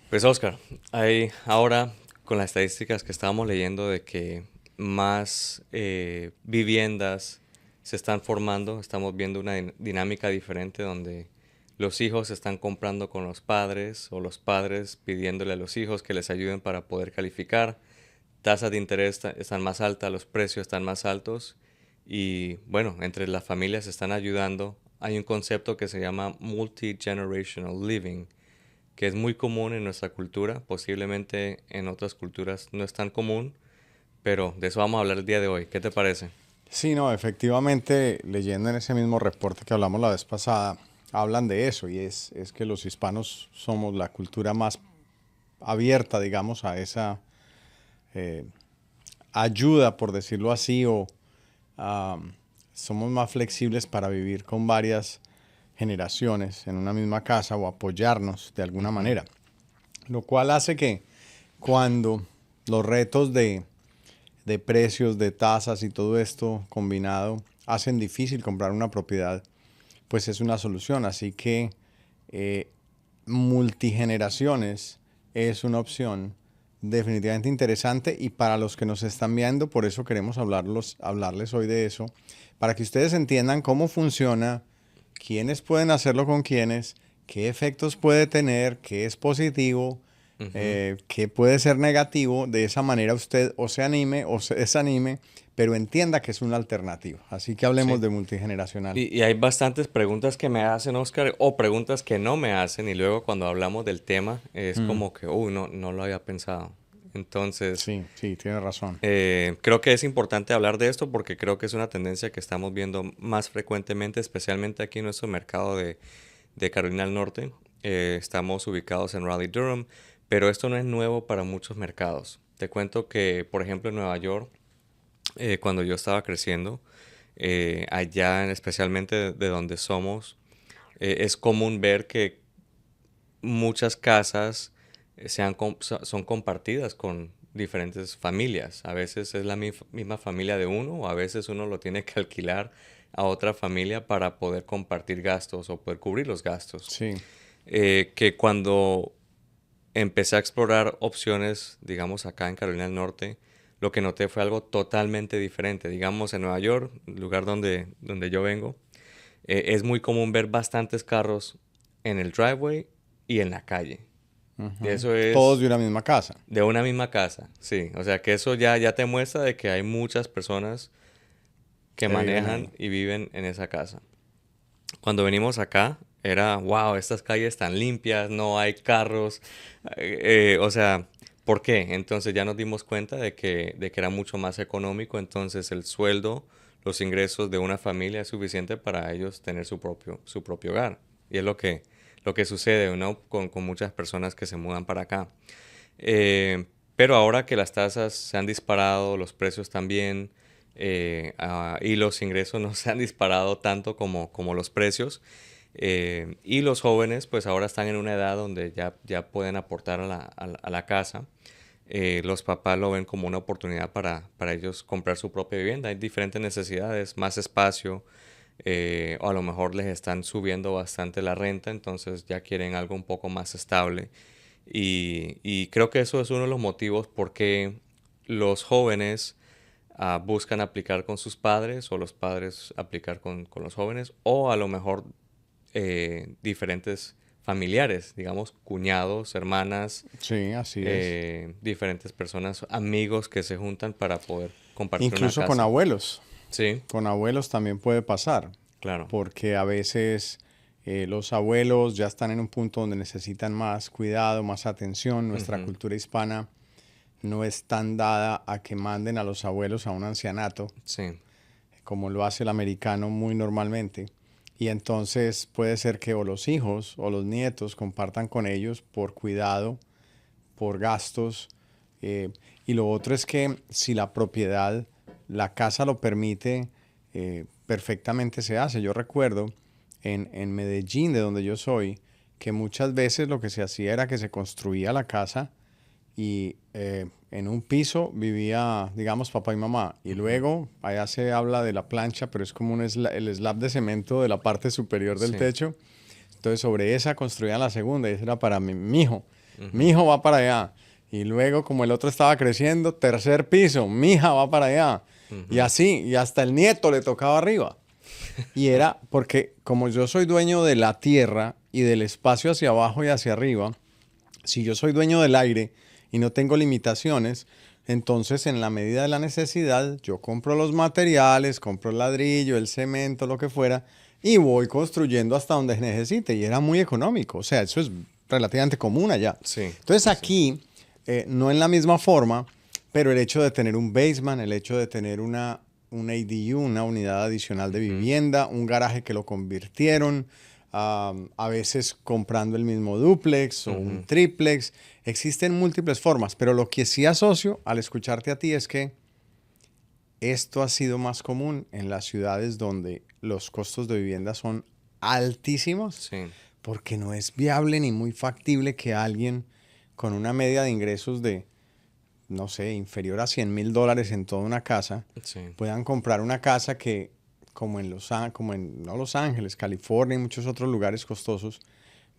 Pues Oscar, hay ahora con las estadísticas que estábamos leyendo de que más viviendas se están formando, estamos viendo una dinámica diferente donde los hijos están comprando con los padres o los padres pidiéndole a los hijos que les ayuden para poder calificar. Tasas de interés están más altas, los precios están más altos y bueno, entre las familias se están ayudando. Hay un concepto que se llama multi-generational living, que es muy común en nuestra cultura, posiblemente en otras culturas no es tan común, pero de eso vamos a hablar el día de hoy. ¿Qué te parece? Sí, no, efectivamente, leyendo en ese mismo reporte que hablamos la vez pasada, hablan de eso y es que los hispanos somos la cultura más abierta, digamos, a esa eh, ayuda, por decirlo así, o ah, somos más flexibles para vivir con varias generaciones en una misma casa o apoyarnos de alguna Ujú. manera. Lo cual hace que cuando los retos de precios, de tasas y todo esto combinado hacen difícil comprar una propiedad, pues es una solución. Así que eh, multigeneraciones es una opción definitivamente interesante y para los que nos están viendo, por eso queremos hablarles hoy de eso, para que ustedes entiendan cómo funciona, quiénes pueden hacerlo con quiénes, qué efectos puede tener, qué es positivo, Ujú. qué puede ser negativo. De esa manera usted o se anime o se desanime, pero entienda que es una alternativa. Así que hablemos Sí. de multigeneracional. Y hay bastantes preguntas que me hacen, Oscar, o preguntas que no me hacen, y luego cuando hablamos del tema es Mm, como que, uy, no, no lo había pensado. Entonces, sí, sí, tiene razón. creo que es importante hablar de esto porque creo que es una tendencia que estamos viendo más frecuentemente, especialmente aquí en nuestro mercado de Carolina del Norte. Estamos ubicados en Raleigh, Durham, pero esto no es nuevo para muchos mercados. Te cuento que, por ejemplo, en Nueva York, cuando yo estaba creciendo, allá especialmente de donde somos, es común ver que muchas casas son compartidas con diferentes familias. A veces es la misma familia de uno o a veces uno lo tiene que alquilar a otra familia para poder compartir gastos o poder cubrir los gastos. Sí. Que cuando empecé a explorar opciones, digamos acá en Carolina del Norte, lo que noté fue algo totalmente diferente. Digamos en Nueva York, lugar donde yo vengo, es muy común ver bastantes carros en el driveway y en la calle. Y Ujú. eso Todos de es una misma casa. de una misma casa, sí. O sea que eso ya te muestra de que hay muchas personas que Que viven manejan ahí. y viven en esa casa. Cuando venimos acá, era, wow, estas calles están limpias, no hay carros. O sea, ¿por qué? Entonces ya nos dimos cuenta de que era mucho más económico, entonces el sueldo, los ingresos de una familia es suficiente para ellos tener su propio hogar. Y es lo que sucede, ¿no? Con muchas personas que se mudan para acá. Pero ahora que las tasas se han disparado, los precios también, y los ingresos no se han disparado tanto como los precios, y los jóvenes pues ahora están en una edad donde ya pueden aportar a la casa. Los papás lo ven como una oportunidad para ellos comprar su propia vivienda. Hay diferentes necesidades, más espacio, o a lo mejor les están subiendo bastante la renta, entonces ya quieren algo un poco más estable. Y creo que eso es uno de los motivos por qué los jóvenes buscan aplicar con sus padres o los padres aplicar con los jóvenes o a lo mejor diferentes familiares, digamos, cuñados, hermanas, Sí, así es. diferentes personas, amigos que se juntan para poder compartir una Incluso con casa. abuelos. Sí, Con abuelos también puede pasar. claro. Porque a veces los abuelos ya están en un punto donde necesitan más cuidado, más atención. Nuestra Ujú. cultura hispana no es tan dada a que manden a los abuelos a un ancianato, Sí. como lo hace el americano muy normalmente. Y entonces puede ser que o los hijos o los nietos compartan con ellos por cuidado, por gastos. eh, y lo otro es que si la propiedad, la casa lo permite, perfectamente se hace. Yo recuerdo en Medellín, de donde yo soy, que muchas veces lo que se hacía era que se construía la casa y en un piso vivía, digamos, papá y mamá. Y luego, allá se habla de la plancha, pero es como el slab de cemento de la parte superior del Sí. techo. Entonces, sobre esa construían la segunda y esa era para mi hijo. Mi Ujú. hijo va para allá. Y luego, como el otro estaba creciendo, tercer piso, mi hija va para allá. Y Ujú. así, y hasta el nieto le tocaba arriba. Y era porque como yo soy dueño de la tierra y del espacio hacia abajo y hacia arriba, si yo soy dueño del aire y no tengo limitaciones, entonces en la medida de la necesidad yo compro los materiales, compro el ladrillo, el cemento, lo que fuera, y voy construyendo hasta donde necesite. Y era muy económico, o sea, eso es relativamente común allá. Sí, Entonces sí, sí. aquí, no en la misma forma, pero el hecho de tener un basement, el hecho de tener un ADU, una unidad adicional de Ujú. vivienda, un garaje que lo convirtieron, a veces comprando el mismo duplex o un Ujú. triplex. Existen múltiples formas, pero lo que sí asocio al escucharte a ti es que esto ha sido más común en las ciudades donde los costos de vivienda son altísimos, Sí, porque no es viable ni muy factible que alguien con una media de ingresos de, no sé, inferior a $100,000 en toda una casa, sí. puedan comprar una casa que, como en no Los Ángeles, California y muchos otros lugares costosos,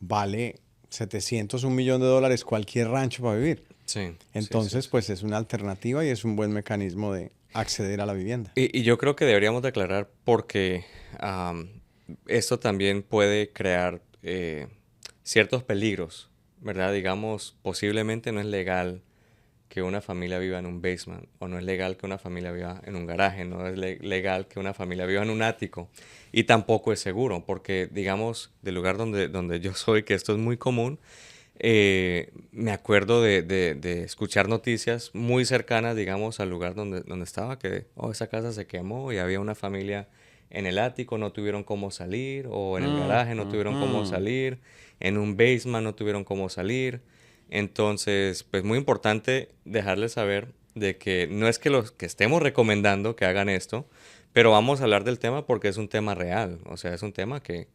vale 700, $1,000,000 cualquier rancho para vivir. Sí, sí, sí, Entonces, sí. pues es una alternativa y es un buen mecanismo de acceder a la vivienda. Y yo creo que deberíamos declarar porque am, esto también puede crear ciertos peligros, ¿verdad? Digamos, posiblemente no es legal que una familia viva en un basement, o no es legal que una familia viva en un garaje, no es legal que una familia viva en un ático, y tampoco es seguro, porque digamos, del lugar donde yo soy, que esto es muy común, me acuerdo de escuchar noticias muy cercanas, digamos, al lugar donde estaba, que, oh, esa casa se quemó y había una familia en el ático, no tuvieron cómo salir, o en el garaje no tuvieron cómo Ujú. salir, en un basement no tuvieron cómo salir. Entonces, pues muy importante dejarles saber de que no es que los que estemos recomendando que hagan esto, pero vamos a hablar del tema porque es un tema real, o sea, es un tema que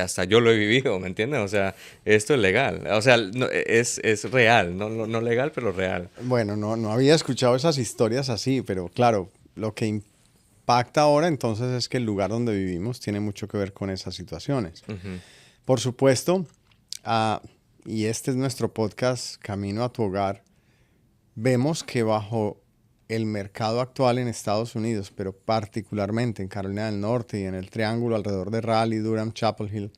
hasta yo lo he vivido, ¿me entiendes? O sea, esto es legal, o sea, es real, no legal, pero real. Bueno, no había escuchado esas historias así, pero claro, lo que impacta ahora entonces es que el lugar donde vivimos tiene mucho que ver con esas situaciones. Ujú. Por supuesto, ah, y este es nuestro podcast Camino a tu hogar, vemos que bajo el mercado actual en Estados Unidos, pero particularmente en Carolina del Norte y en el triángulo alrededor de Raleigh, Durham, Chapel Hill,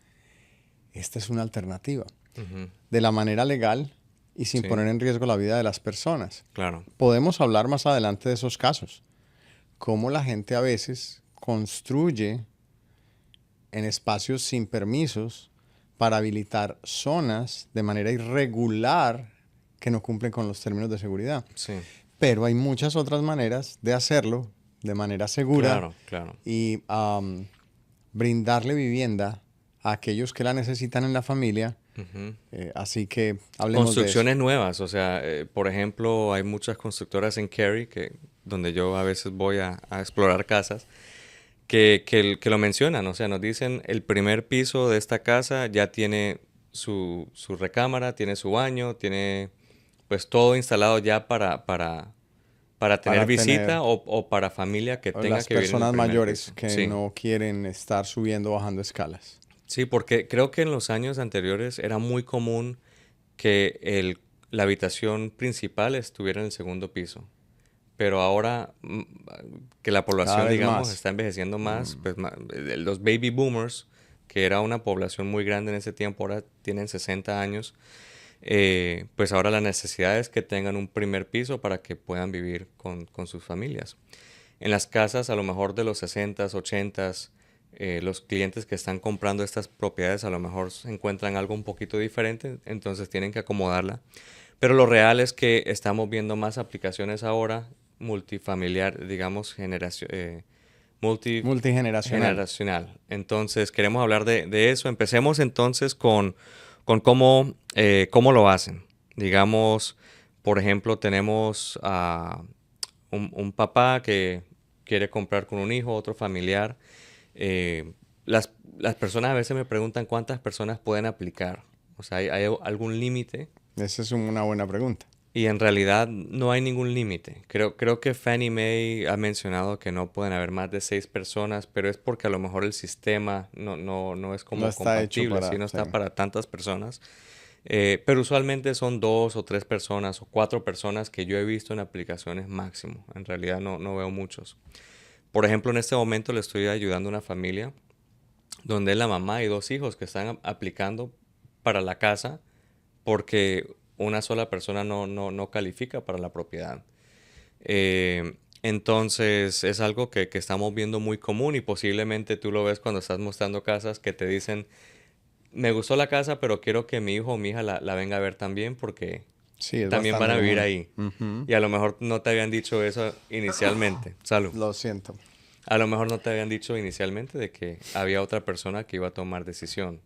esta es una alternativa Ujú. de la manera legal y sin Sí, poner en riesgo la vida de las personas. claro. Podemos hablar más adelante de esos casos, cómo la gente a veces construye en espacios sin permisos para habilitar zonas de manera irregular que no cumplen con los términos de seguridad. Sí, Pero hay muchas otras maneras de hacerlo de manera segura claro, claro. y brindarle vivienda a aquellos que la necesitan en la familia. Ujú. Así que hablemos de eso. Construcciones nuevas, o sea, por ejemplo, hay muchas constructoras en Cary, donde yo a veces voy a explorar casas, que lo mencionan, o sea, nos dicen el primer piso de esta casa ya tiene su recámara, tiene su baño, tiene pues todo instalado ya para tener Para tener visita o para familia que tenga las que vivir en el personas primer mayores piso. que Sí, no quieren estar subiendo o bajando escalas. sí, porque creo que en los años anteriores era muy común que la habitación principal estuviera en el segundo piso. Pero ahora que la Cada población, vez digamos, más. está envejeciendo más, pues los baby boomers, que era una población muy grande en ese tiempo, ahora tienen 60 años, pues ahora la necesidad es que tengan un primer piso para que puedan vivir con sus familias. En las casas, a lo mejor de los 60s, 80s, los clientes que están comprando estas propiedades a lo mejor se encuentran algo un poquito diferente, entonces tienen que acomodarla. Pero lo real es que estamos viendo más aplicaciones ahora multifamiliar, digamos, Multigeneracional. multigeneracional. Entonces, queremos hablar de eso. Empecemos entonces con cómo lo hacen. Digamos, por ejemplo, tenemos a un papá que quiere comprar con un hijo, otro familiar. Eh, las personas a veces me preguntan cuántas personas pueden aplicar. O sea, ¿hay algún límite? Esa es una buena pregunta. Y en realidad no hay ningún límite. Creo que Fannie Mae ha mencionado que no pueden haber más de 6 personas, pero es porque a lo mejor el sistema no es No como está hecho compatible, si para... no Sí. está para tantas personas. Pero usualmente son 2 o 3 personas o 4 personas que yo he visto en aplicaciones máximo. En realidad no veo muchos. Por ejemplo, en este momento le estoy ayudando a una familia donde es la mamá y 2 hijos que están aplicando para la casa porque una sola persona no califica para la propiedad. Entonces es algo que estamos viendo muy común y posiblemente tú lo ves cuando estás mostrando casas que te dicen, me gustó la casa, pero quiero que mi hijo o mi hija la venga a ver también porque Sí, es también van bastante a vivir común. ahí. Ujú. Y a lo mejor no te habían dicho eso inicialmente. Salud. Lo siento. A lo mejor no te habían dicho inicialmente de que había otra persona que iba a tomar decisión.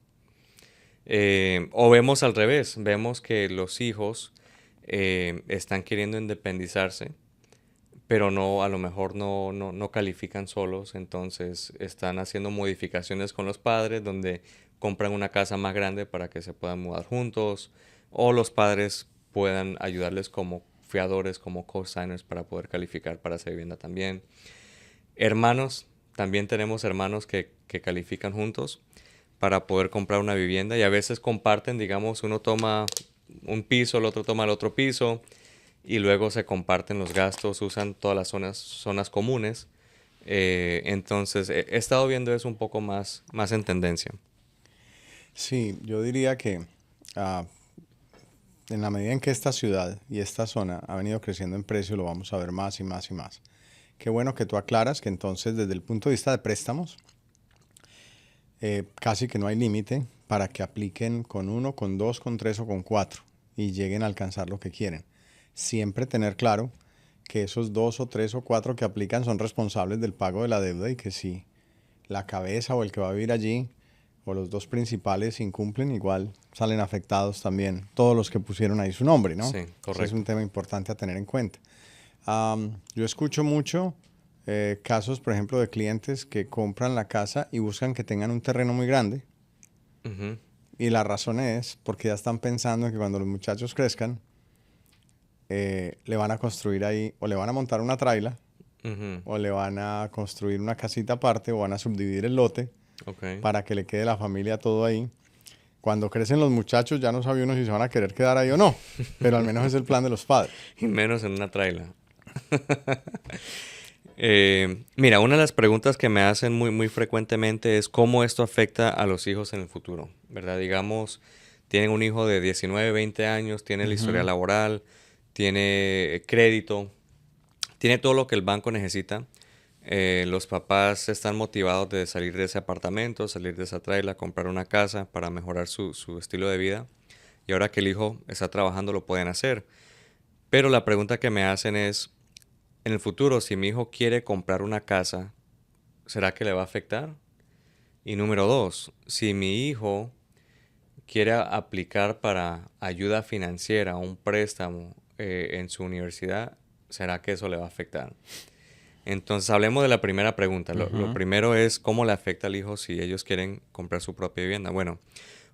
O vemos al revés, vemos que los hijos están queriendo independizarse, pero no, a lo mejor no califican solos, entonces están haciendo modificaciones con los padres donde compran una casa más grande para que se puedan mudar juntos, o los padres puedan ayudarles como fiadores, como co-signers para poder calificar para esa vivienda también. Hermanos, también tenemos hermanos que califican juntos para poder comprar una vivienda y a veces comparten, digamos, uno toma un piso, el otro toma el otro piso y luego se comparten los gastos, usan todas las zonas comunes. Entonces, he estado viendo eso un poco más en tendencia. Sí, yo diría que ah, en la medida en que esta ciudad y esta zona ha venido creciendo en precio, lo vamos a ver más y más y más. Qué bueno que tú aclaras que entonces desde el punto de vista de préstamos, casi que no hay límite para que apliquen con uno, con dos, con tres o con cuatro y lleguen a alcanzar lo que quieren. Siempre tener claro que esos dos o tres o cuatro que aplican son responsables del pago de la deuda y que si la cabeza o el que va a vivir allí o los dos principales incumplen, igual salen afectados también todos los que pusieron ahí su nombre, ¿no? Sí, Ese es un correcto. tema importante a tener en cuenta. Yo escucho mucho casos, por ejemplo, de clientes que compran la casa y buscan que tengan un terreno muy grande. Ujú, Y la razón es porque ya están pensando en que cuando los muchachos crezcan, le van a construir ahí, o le van a montar una traila, ujú, o le van a construir una casita aparte, o van a subdividir el lote ok. para que le quede la familia todo ahí. Cuando crecen los muchachos ya no sabe uno si se van a querer quedar ahí o no, pero al menos es el plan de los padres. Y menos en una traila. Mira, una de las preguntas que me hacen muy frecuentemente es cómo esto afecta a los hijos en el futuro, ¿verdad? Digamos, tienen un hijo de 19, 20 años, tiene la historia Ujú. laboral, tiene crédito, tiene todo lo que el banco necesita. Los papás están motivados de salir de ese apartamento, salir de esa traila, comprar una casa para mejorar su estilo de vida. Y ahora que el hijo está trabajando lo pueden hacer. Pero la pregunta que me hacen es, en el futuro, si mi hijo quiere comprar una casa, ¿será que le va a afectar? Y número dos, si mi hijo quiere aplicar para ayuda financiera, un préstamo en su universidad, ¿será que eso le va a afectar? Entonces, hablemos de la primera pregunta. Lo Ujú. primero es cómo le afecta al hijo si ellos quieren comprar su propia vivienda. Bueno,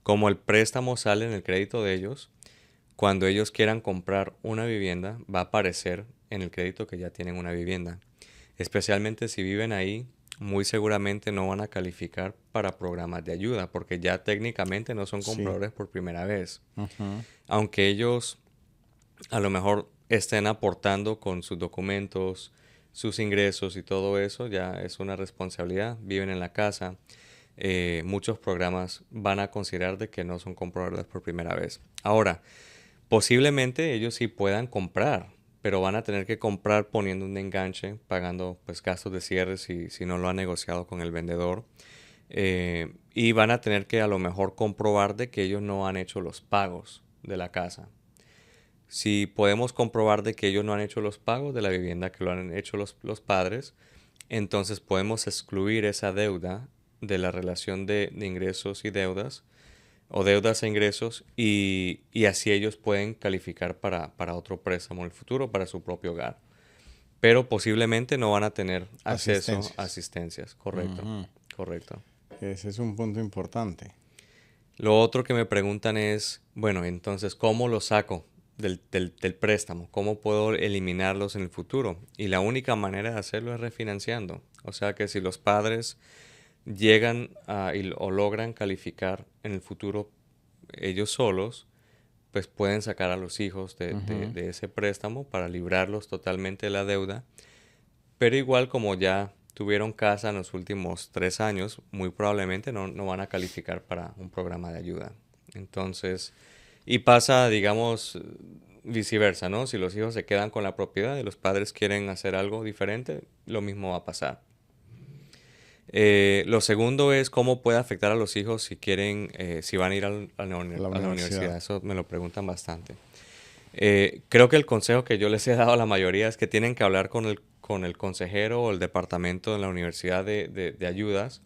como el préstamo sale en el crédito de ellos, cuando ellos quieran comprar una vivienda, va a aparecer en el crédito que ya tienen una vivienda. Especialmente si viven ahí, muy seguramente no van a calificar para programas de ayuda, porque ya técnicamente no son Sí. compradores por primera vez. Ujú. Aunque ellos a lo mejor estén aportando con sus documentos, sus ingresos y todo eso, ya es una responsabilidad. Viven en la casa. Muchos programas van a considerar de que no son compradores por primera vez. Ahora, posiblemente ellos sí puedan comprar, pero van a tener que comprar poniendo un enganche, pagando pues gastos de cierre si no lo han negociado con el vendedor. Y van a tener que a lo mejor comprobar de que ellos no han hecho los pagos de la casa. Si podemos comprobar de que ellos no han hecho los pagos de la vivienda, que lo han hecho los padres, entonces podemos excluir esa deuda de la relación de ingresos y deudas o deudas e ingresos y así ellos pueden calificar para otro préstamo en el futuro, para su propio hogar. Pero posiblemente no van a tener acceso a Asistencias. asistencias. Correcto, Ujú. correcto. Ese es un punto importante. Lo otro que me preguntan es, bueno, entonces, ¿cómo lo saco? del préstamo, cómo puedo eliminarlos en el futuro. Y la única manera de hacerlo es refinanciando. O sea que si los padres llegan o logran calificar en el futuro ellos solos, pues pueden sacar a los hijos Ujú. de ese préstamo para librarlos totalmente de la deuda. Pero igual como ya tuvieron casa en los últimos 3 años, muy probablemente no van a calificar para un programa de ayuda. Entonces, y pasa, digamos, viceversa, ¿no? Si los hijos se quedan con la propiedad y los padres quieren hacer algo diferente, lo mismo va a pasar. Lo segundo es cómo puede afectar a los hijos si quieren, si van a ir La a la universidad. universidad. Eso me lo preguntan bastante. Creo que el consejo que yo les he dado a la mayoría es que tienen que hablar con el consejero o el departamento de la universidad de ayudas,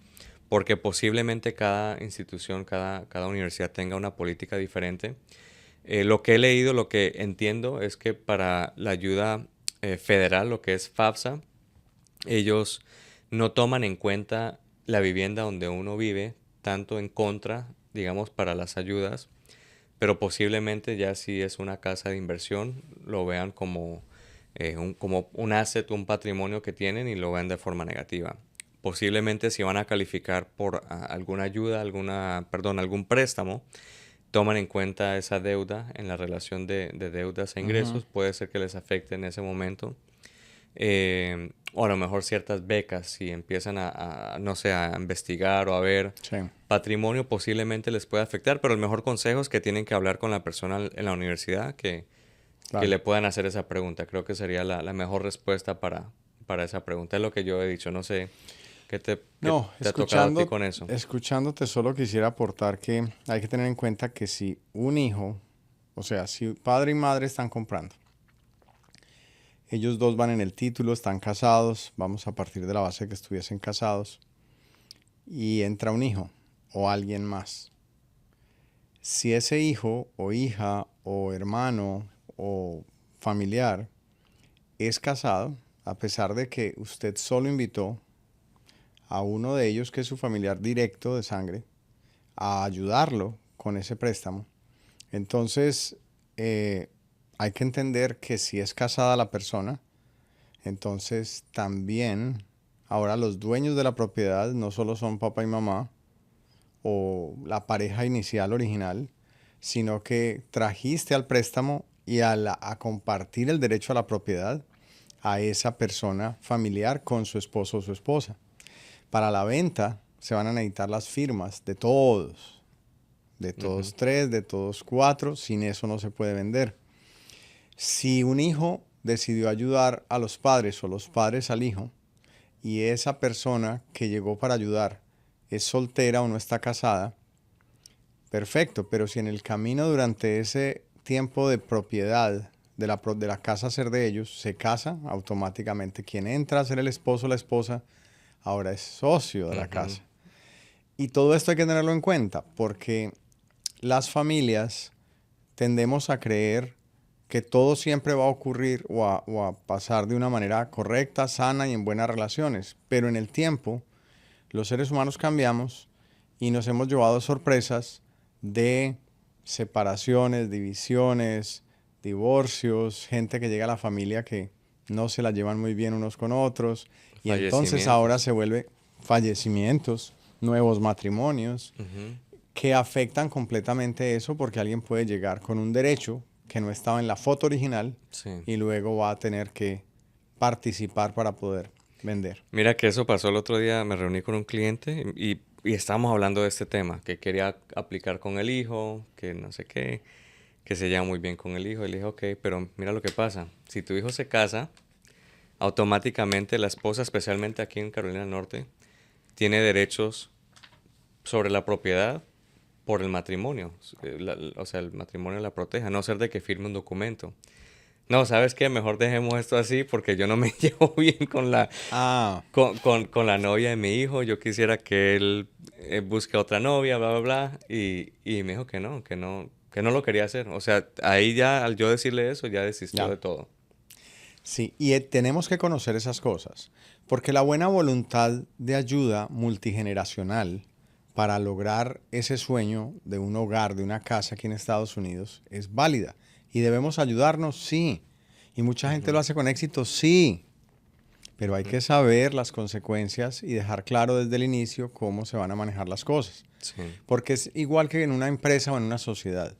porque posiblemente cada institución, cada universidad tenga una política diferente. Lo que he leído, lo que entiendo es que para la ayuda federal, lo que es FAFSA, ellos no toman en cuenta la vivienda donde uno vive, tanto en contra, digamos, para las ayudas, pero posiblemente ya si es una casa de inversión, lo vean como un asset, un patrimonio que tienen y lo vean de forma negativa. Posiblemente si van a calificar por alguna ayuda, perdón, algún préstamo, toman en cuenta esa deuda en la relación de deudas e Ujú. ingresos, puede ser que les afecte en ese momento. O a lo mejor ciertas becas, si empiezan no sé, a investigar o a ver Sí, patrimonio, posiblemente les puede afectar, pero el mejor consejo es que tienen que hablar con la persona en la universidad que claro. le puedan hacer esa pregunta. Creo que sería la mejor respuesta para esa pregunta. Es lo que yo he dicho. No sé qué No, te ha tocado a ti con eso. escuchándote solo quisiera aportar que hay que tener en cuenta que si un hijo, o sea, si padre y madre están comprando, ellos dos van en el título, están casados, vamos a partir de la base de que estuviesen casados, y entra un hijo o alguien más. Si ese hijo o hija o hermano o familiar es casado, a pesar de que usted solo invitó a uno de ellos, que es su familiar directo de sangre, a ayudarlo con ese préstamo, entonces eh, hay que entender que si es casada la persona, entonces también ahora los dueños de la propiedad no solo son papá y mamá o la pareja inicial original, sino que trajiste al préstamo y a compartir el derecho a la propiedad a esa persona familiar con su esposo o su esposa. Para la venta se van a necesitar las firmas de Ujú, todos tres, de todos cuatro. Sin eso no se puede vender. Si un hijo decidió ayudar a los padres o los padres al hijo y esa persona que llegó para ayudar es soltera o no está casada, perfecto, pero si en el camino durante ese tiempo de propiedad de la casa ser de ellos, se casa, automáticamente quien entra a ser el esposo o la esposa ahora es socio de la ujú. casa. Y todo esto hay que tenerlo en cuenta porque las familias tendemos a creer que todo siempre va a ocurrir o a pasar de una manera correcta, sana y en buenas relaciones. Pero en el tiempo, los seres humanos cambiamos y nos hemos llevado sorpresas de separaciones, divisiones, divorcios, gente que llega a la familia que no se la llevan muy bien unos con otros y entonces ahora Fallecimientos. se vuelve fallecimientos, nuevos matrimonios Ujú, que afectan completamente eso porque alguien puede llegar con un derecho que no estaba en la foto original sí. y luego va a tener que participar para poder vender. Mira que eso pasó el otro día, me reuní con un cliente y estábamos hablando de este tema, que quería aplicar con el hijo, que no sé qué, que se lleva muy bien con el hijo. Y le dije, ok, pero mira lo que pasa. Si tu hijo se casa, automáticamente la esposa, especialmente aquí en Carolina del Norte, tiene derechos sobre la propiedad por el matrimonio. O sea, el matrimonio la protege, a no ser de que firme un documento. No, ¿sabes qué? Mejor dejemos esto así porque yo no me llevo bien Ah, con la novia de mi hijo. Yo quisiera que él busque otra novia, bla, bla, bla. Y me dijo que no lo quería hacer. O sea, ahí ya, al yo decirle eso, ya desistió ya. de todo. Sí, y tenemos que conocer esas cosas, porque la buena voluntad de ayuda multigeneracional para lograr ese sueño de un hogar, de una casa aquí en Estados Unidos, es válida ¿Y debemos ayudarnos? Sí. ¿Y mucha gente lo Ujú, hace con éxito? Sí. Pero hay ujú. que saber las consecuencias y dejar claro desde el inicio cómo se van a manejar las cosas. Sí, Porque es igual que en una empresa o en una sociedad.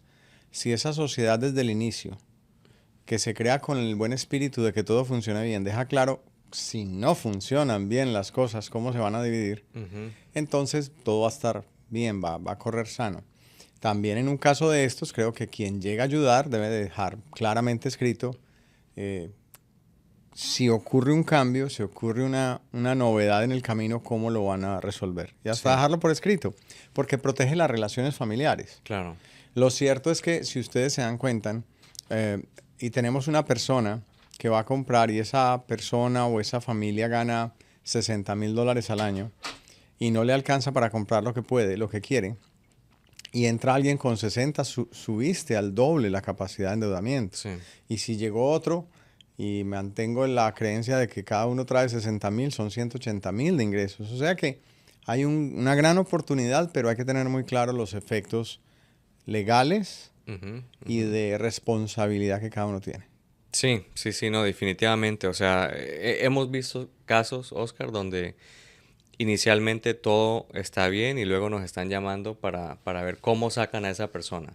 Si esa sociedad desde el inicio, que se crea con el buen espíritu de que todo funcione bien, deja claro si no funcionan bien las cosas, cómo se van a dividir, ujú, entonces todo va a estar bien, va a correr sano. También en un caso de estos, creo que quien llega a ayudar debe dejar claramente escrito eh, si ocurre un cambio, si ocurre una novedad en el camino, cómo lo van a resolver. Y hasta sí, dejarlo por escrito, porque protege las relaciones familiares. claro. Lo cierto es que si ustedes se dan cuenta eh, y tenemos una persona que va a comprar y esa persona o esa familia gana $60,000 al año y no le alcanza para comprar lo que puede, lo que quiere, y entra alguien con 60, subiste al doble la capacidad de endeudamiento. Sí, Y si llegó otro y mantengo la creencia de que cada uno trae 60,000, son 180,000 de ingresos. O sea que hay una gran oportunidad, pero hay que tener muy claro los efectos legales ujú, y ujú. de responsabilidad que cada uno tiene. Sí, sí, sí, no, definitivamente. O sea, hemos visto casos, Oscar, donde inicialmente todo está bien y luego nos están llamando para ver cómo sacan a esa persona.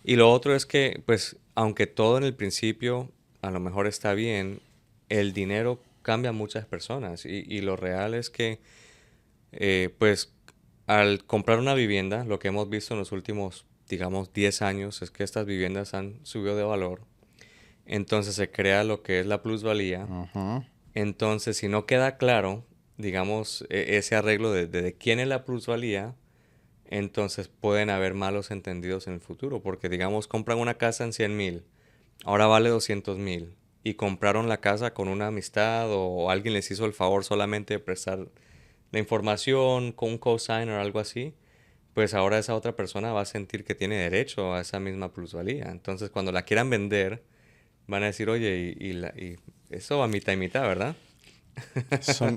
Y lo otro es que, pues, aunque todo en el principio a lo mejor está bien, el dinero cambia a muchas personas. Y lo real es que, pues, al comprar una vivienda, lo que hemos visto en los últimos, digamos, 10 años es que estas viviendas han subido de valor. Entonces se crea lo que es la plusvalía. Ajá. Entonces, si no queda claro, digamos, ese arreglo de quién es la plusvalía, entonces pueden haber malos entendidos en el futuro, porque digamos, compran una casa en 100,000, ahora vale 200,000, y compraron la casa con una amistad o alguien les hizo el favor solamente de prestar la información con un cosigner o algo así, pues ahora esa otra persona va a sentir que tiene derecho a esa misma plusvalía. Entonces, cuando la quieran vender, van a decir, oye, y eso va mitad y mitad, ¿verdad?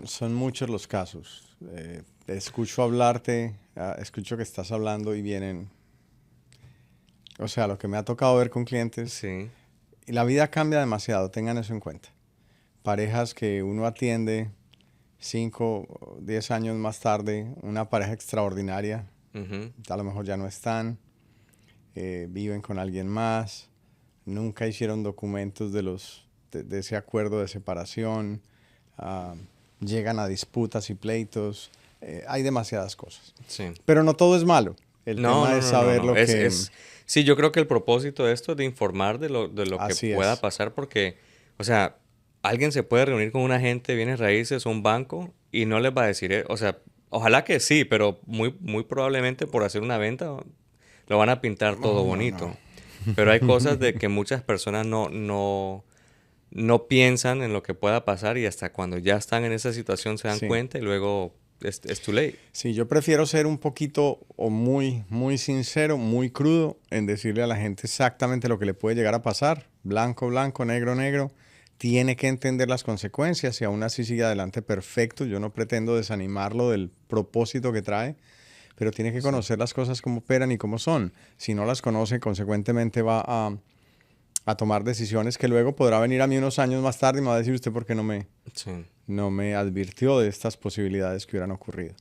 Son muchos los casos. Escucho hablarte, escucho que estás hablando y vienen, o sea, lo que me ha tocado ver con clientes, Sí. y la vida cambia demasiado, tengan eso en cuenta. Parejas que uno atiende 5 o 10 años más tarde, una pareja extraordinaria, Ujú. a lo mejor ya no están, viven con alguien más, nunca hicieron documentos de ese acuerdo de separación, ah, llegan a disputas y pleitos, hay demasiadas cosas. Sí. Pero no todo es malo, el No, tema no, es no, no, saber no. lo que Sí, yo creo que el propósito de esto es de informar de lo que así pueda es. pasar, porque, o sea, alguien se puede reunir con un agente de bienes raíces o un banco y no les va a decir, o sea, ojalá que sí, pero muy, muy probablemente por hacer una venta lo van a pintar todo No, no, no. bonito. Pero hay cosas de que muchas personas no piensan en lo que pueda pasar y hasta cuando ya están en esa situación se dan Sí. cuenta y luego es too late. Sí, yo prefiero ser un poquito o muy, muy sincero, muy crudo en decirle a la gente exactamente lo que le puede llegar a pasar. Blanco, blanco, negro, negro. Tiene que entender las consecuencias y aún así sigue adelante perfecto. Yo no pretendo desanimarlo del propósito que trae, pero tiene que Sí. conocer las cosas como operan y cómo son. Si no las conoce, consecuentemente va a tomar decisiones que luego podrá venir a mí unos años más tarde y me va a decir usted por qué Sí. no me advirtió de estas posibilidades que hubieran ocurrido.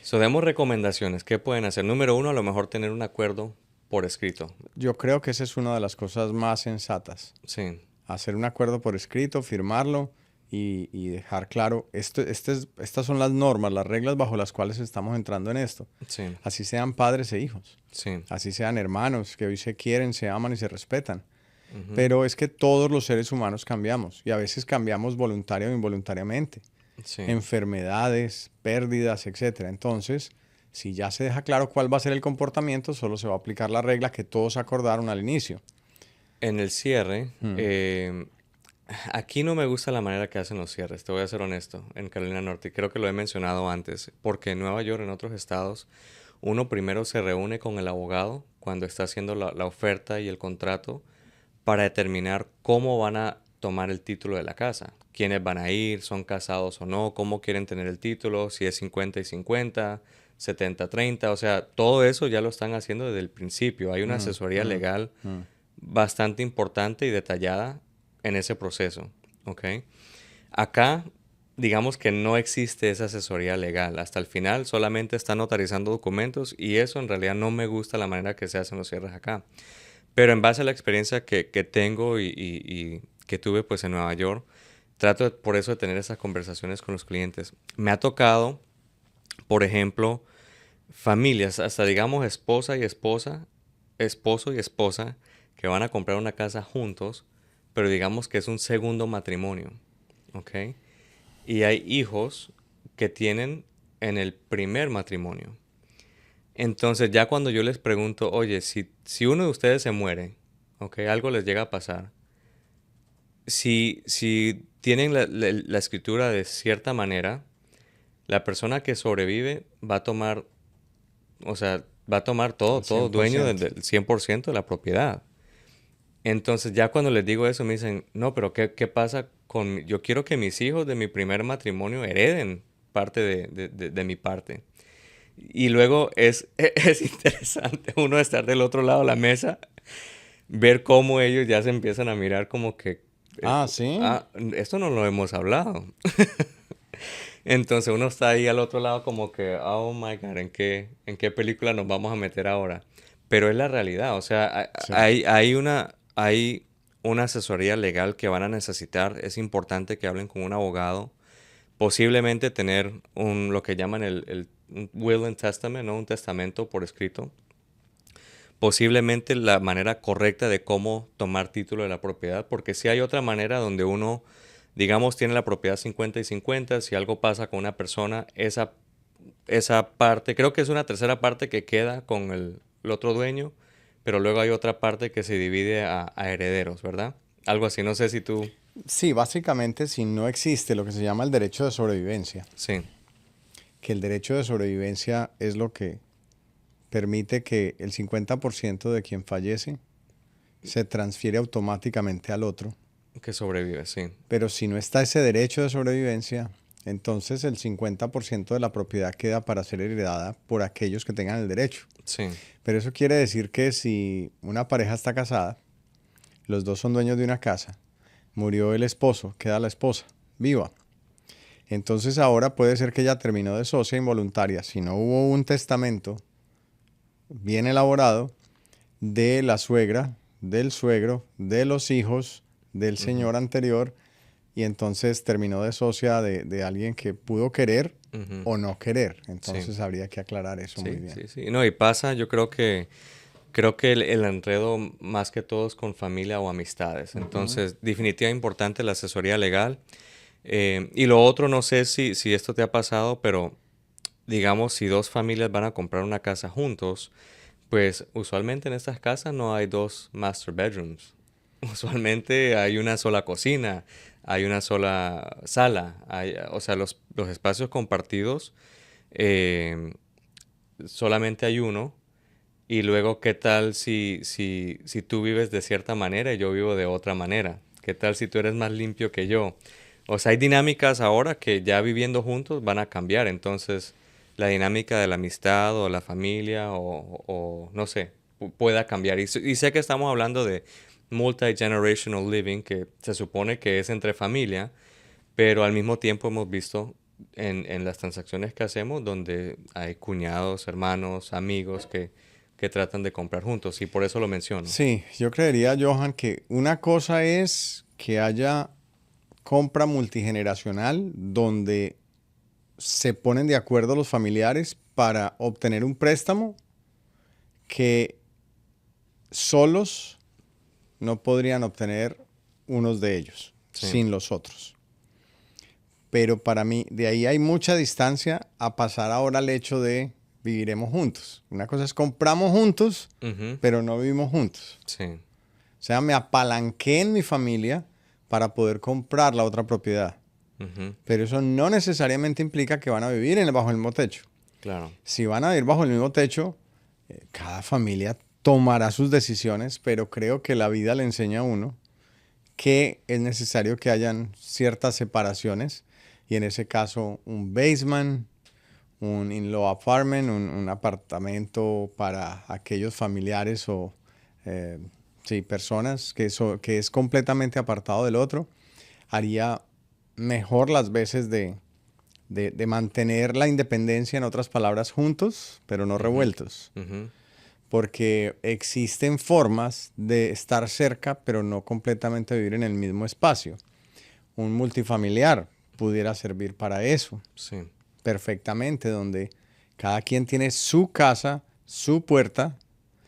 So, demos recomendaciones. ¿Qué pueden hacer? Número uno, a lo mejor tener un acuerdo por escrito. Yo creo que esa es una de las cosas más sensatas. Sí, Hacer un acuerdo por escrito, firmarlo y dejar claro, estas son las normas, las reglas bajo las cuales estamos entrando en esto. sí, Así sean padres e hijos, sí. así sean hermanos que hoy se quieren, se aman y se respetan. Ujú, Pero es que todos los seres humanos cambiamos y a veces cambiamos voluntaria o involuntariamente. sí. Enfermedades, pérdidas, etcétera. Entonces, si ya se deja claro cuál va a ser el comportamiento, solo se va a aplicar la regla que todos acordaron al inicio. En el cierre, Mm, aquí no me gusta la manera que hacen los cierres, te voy a ser honesto, en Carolina Norte. Y creo que lo he mencionado antes, porque en Nueva York, en otros estados, uno primero se reúne con el abogado cuando está haciendo la oferta y el contrato para determinar cómo van a tomar el título de la casa. Quiénes van a ir, son casados o no, cómo quieren tener el título, si es 50 y 50, 70-30, o sea, todo eso ya lo están haciendo desde el principio. Hay una mm, asesoría mm, legal mm. bastante importante y detallada en ese proceso, ¿ok? Acá, digamos que no existe esa asesoría legal. Hasta el final solamente está notarizando documentos y eso en realidad no me gusta la manera que se hacen los cierres acá. Pero en base a la experiencia que tengo y que tuve pues en Nueva York, por eso de tener esas conversaciones con los clientes. Me ha tocado, por ejemplo, familias, hasta digamos esposa y esposa, esposo y esposa, que van a comprar una casa juntos, pero digamos que es un segundo matrimonio, ¿ok? Y hay hijos que tienen en el primer matrimonio. Entonces ya cuando yo les pregunto, oye, si uno de ustedes se muere, ¿ok? Algo les llega a pasar. Si tienen la escritura de cierta manera, la persona que sobrevive va a tomar, o sea, va a tomar todo, al cien todo por dueño ciento. del 100% de la propiedad. Entonces ya cuando les digo eso me dicen, no, pero ¿qué pasa yo quiero que mis hijos de mi primer matrimonio hereden parte de mi parte. Y luego es interesante uno estar del otro lado de la mesa, ver cómo ellos ya se empiezan a mirar como que, eh, Ah, sí. ah, esto no lo hemos hablado. Entonces uno está ahí al otro lado como que, oh my God, ¿en qué película nos vamos a meter ahora? Pero es la realidad, o sea, Sí. hay una asesoría legal que van a necesitar. Es importante que hablen con un abogado, posiblemente tener lo que llaman un will and testament, ¿no? Un testamento por escrito. Posiblemente la manera correcta de cómo tomar título de la propiedad, porque si hay otra manera donde uno, digamos, tiene la propiedad 50 y 50, si algo pasa con una persona, esa parte, creo que es una tercera parte que queda con el otro dueño, pero luego hay otra parte que se divide a herederos, ¿verdad? Algo así, no sé si tú... Sí, básicamente si no existe lo que se llama el derecho de sobrevivencia, Sí, que el derecho de sobrevivencia es lo que permite que el 50% de quien fallece se transfiere automáticamente al otro. que sobrevive, sí, Pero si no está ese derecho de sobrevivencia, entonces el 50% de la propiedad queda para ser heredada por aquellos que tengan el derecho. sí, Pero eso quiere decir que si una pareja está casada, los dos son dueños de una casa, murió el esposo, queda la esposa viva. Entonces ahora puede ser que ella terminó de socia involuntaria. Si no hubo un testamento bien elaborado de la suegra, del suegro, de los hijos, del ujú, señor anterior, y entonces terminó de socia de alguien que pudo querer ujú, o no querer. sí, Entonces habría que aclarar eso muy sí, bien. sí, sí. No, y pasa, yo creo que el enredo más que todo es con familia o amistades. Ujú. Entonces, definitivamente importante la asesoría legal. Y lo otro, no sé si esto te ha pasado, pero digamos, si dos familias van a comprar una casa juntos, pues usualmente en estas casas no hay dos master bedrooms. Usualmente hay una sola cocina, hay una sola sala, o sea, los espacios compartidos eh, solamente hay uno. Y luego, ¿qué tal si tú vives de cierta manera y yo vivo de otra manera? ¿Qué tal si tú eres más limpio que yo? O sea, hay dinámicas ahora que ya viviendo juntos van a cambiar. Entonces, la dinámica de la amistad o la familia o no sé, pueda cambiar. Y sé que estamos hablando de multi-generational living, que se supone que es entre familia, pero al mismo tiempo hemos visto en las transacciones que hacemos donde hay cuñados, hermanos, amigos que tratan de comprar juntos y por eso lo menciono. Sí, yo creería, Johan, que una cosa es que haya compra multigeneracional donde se ponen de acuerdo los familiares para obtener un préstamo que solos no podrían obtener unos de ellos, Sí, sin los otros. Pero para mí, de ahí hay mucha distancia a pasar ahora al hecho de viviremos juntos. Una cosa es compramos juntos, ujú, pero no vivimos juntos. sí, O sea, me apalanqué en mi familia para poder comprar la otra propiedad. ujú, Pero eso no necesariamente implica que van a vivir bajo el mismo techo. claro, Si van a vivir bajo el mismo techo, cada familia tomará sus decisiones, pero creo que la vida le enseña a uno que es necesario que hayan ciertas separaciones y en ese caso un basement, un in-law apartment, un apartamento para aquellos familiares o eh, Sí, personas que es completamente apartado del otro, haría mejor las veces de mantener la independencia, en otras palabras, juntos, pero no Ujú, revueltos. ujú. Porque existen formas de estar cerca, pero no completamente vivir en el mismo espacio. Un multifamiliar pudiera servir para eso Sí. perfectamente, donde cada quien tiene su casa, su puerta,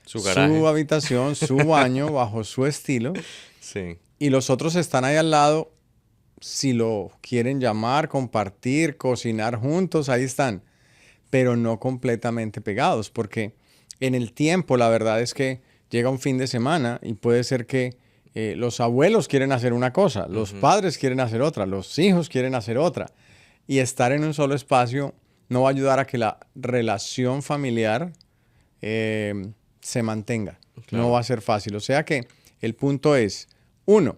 Su su garaje. habitación, su baño, bajo su estilo, Sí. y los otros están ahí al lado, si lo quieren llamar, compartir, cocinar juntos, ahí están, pero no completamente pegados, porque en el tiempo la verdad es que llega un fin de semana y puede ser que los abuelos quieren hacer una cosa, los Ujú. padres quieren hacer otra, los hijos quieren hacer otra, y estar en un solo espacio no va a ayudar a que la relación familiar se mantenga. No va Claro. a ser fácil. O sea que el punto es, uno,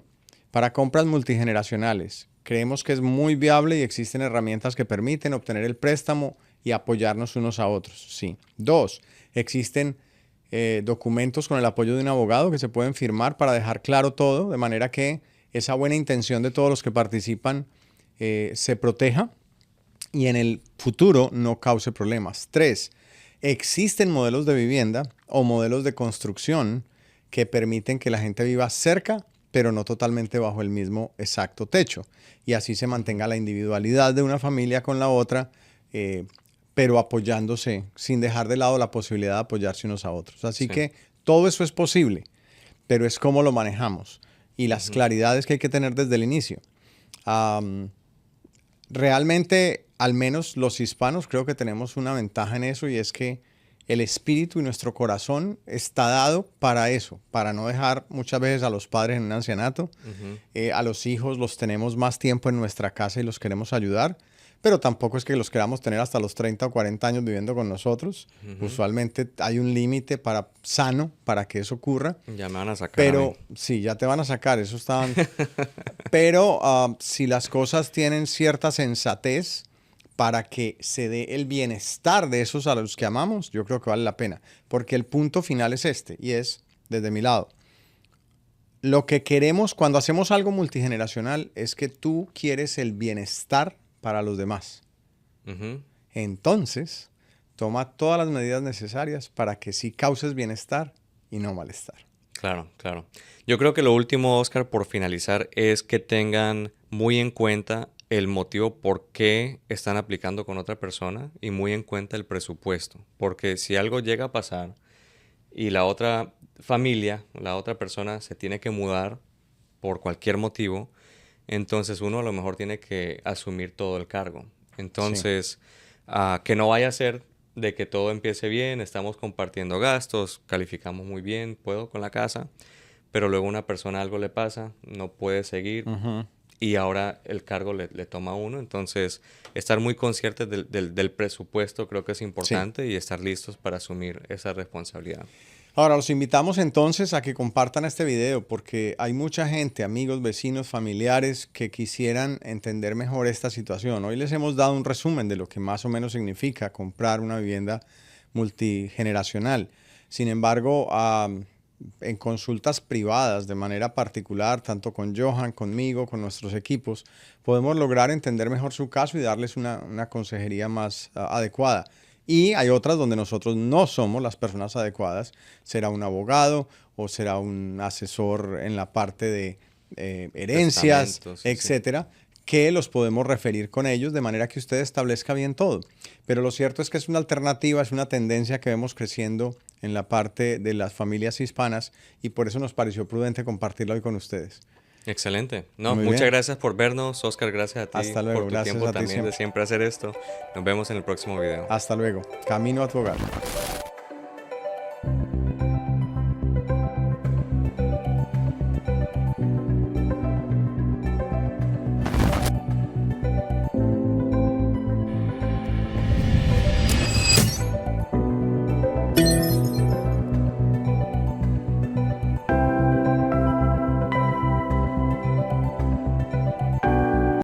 para compras multigeneracionales, creemos que es muy viable y existen herramientas que permiten obtener el préstamo y apoyarnos unos a otros. Sí. Dos, existen documentos con el apoyo de un abogado que se pueden firmar para dejar claro todo, de manera que esa buena intención de todos los que participan se proteja y en el futuro no cause problemas. Tres, existen modelos de vivienda o modelos de construcción que permiten que la gente viva cerca, pero no totalmente bajo el mismo exacto techo. Y así se Ujú. mantenga la individualidad de una familia con la otra, eh, pero apoyándose, sin dejar de lado la posibilidad de apoyarse unos a otros. Así Sí. que todo eso es posible, pero es cómo lo manejamos y las Ujú. claridades que hay que tener desde el inicio. Um, Realmente, al menos los hispanos, creo que tenemos una ventaja en eso y es que el espíritu y nuestro corazón está dado para eso, para no dejar muchas veces a los padres en un ancianato. Ujú. A los hijos los tenemos más tiempo en nuestra casa y los queremos ayudar, pero tampoco es que los queramos tener hasta los 30 o 40 años viviendo con nosotros. Ujú. Usualmente hay un límite sano para que eso ocurra, Ya me van a sacar a mí. pero sí, ya te van a sacar, eso está. Pero si las cosas tienen cierta sensatez para que se dé el bienestar de esos a los que amamos, yo creo que vale la pena. Porque el punto final es este, y es, desde mi lado, lo que queremos cuando hacemos algo multigeneracional es que tú quieres el bienestar para los demás. Ujú. Entonces, toma todas las medidas necesarias para que sí causes bienestar y no malestar. Claro, claro. Yo creo que lo último, Oscar, por finalizar, es que tengan muy en cuenta el motivo por qué están aplicando con otra persona y muy en cuenta el presupuesto. Porque si algo llega a pasar y la otra familia, la otra persona se tiene que mudar por cualquier motivo, entonces uno a lo mejor tiene que asumir todo el cargo. Sí. Entonces, que no vaya a ser de que todo empiece bien, estamos compartiendo gastos, calificamos muy bien, puedo con la casa, pero luego una persona algo le pasa, no puede seguir Ujú. y ahora el cargo le toma a uno. Entonces, estar muy conscientes del presupuesto creo que es Sí. importante y estar listos para asumir esa responsabilidad. Ahora, los invitamos entonces a que compartan este video porque hay mucha gente, amigos, vecinos, familiares que quisieran entender mejor esta situación. Hoy les hemos dado un resumen de lo que más o menos significa comprar una vivienda multigeneracional. Sin embargo, en consultas privadas de manera particular, tanto con Johan, conmigo, con nuestros equipos, podemos lograr entender mejor su caso y darles una consejería más adecuada. Y hay otras donde nosotros no somos las personas adecuadas. Será un abogado o será un asesor en la parte de herencias, Testamentos, sí. etcétera, que los podemos referir con ellos de manera que usted establezca bien todo. Pero lo cierto es que es una alternativa, es una tendencia que vemos creciendo en la parte de las familias hispanas y por eso nos pareció prudente compartirlo hoy con ustedes. Excelente. No, Muy muchas bien. gracias por vernos, Oscar, gracias a ti Hasta por luego. tu Gracias tiempo a ti también de siempre. siempre hacer esto. Nos vemos en el próximo video. Hasta luego. Camino a tu hogar.